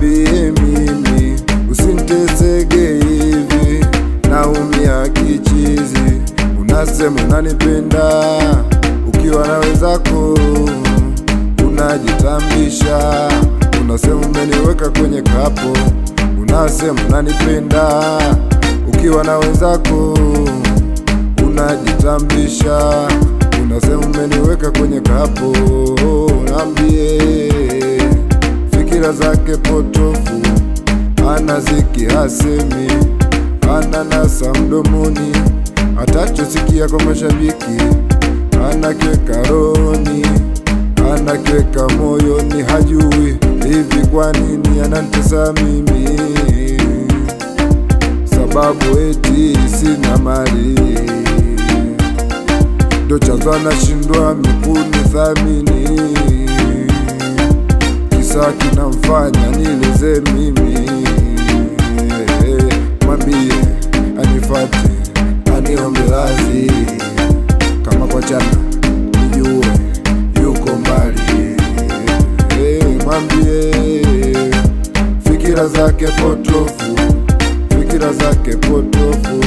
mwambie mimi usinitesege hivi, naumia kichizi. Unasema unanipenda ukiwa na wenzako unajitambisha, unasema umeniweka kwenye kapo. Unasema unanipenda ukiwa na wenzako unajitambisha, unasema umeniweka kwenye kapo. Naambie fikira zake potofu, anaziki hasemi, ananasa mdomoni, atachosikia kwa mashabiki anakiweka rohoni, anakiweka moyoni. Hajui hivi kwa nini ananitesa mimi, sababu eti sina mali, ndo chanzo anashindwa kunithamini. Kisa kinamfanya nileze mimi. Mwambie anifate, aniombe radhi, kama kwa jana nijue yuko mbali. Mwambie fikira zake potofu, fikira zake potofu,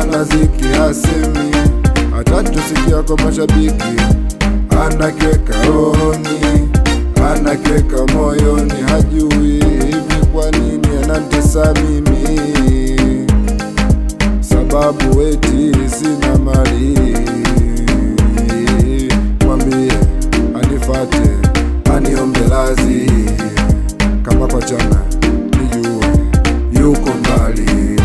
anaziki hasemi, atatusikia kwa mashabiki, anakiweka rohoni, anakiweka moyoni. Hajui hivi kwa nini ananitesa mimi, sababu eti sina mali. Mwambie anifate, aniombe radhi, kama kwa jana nijue yuko mbali.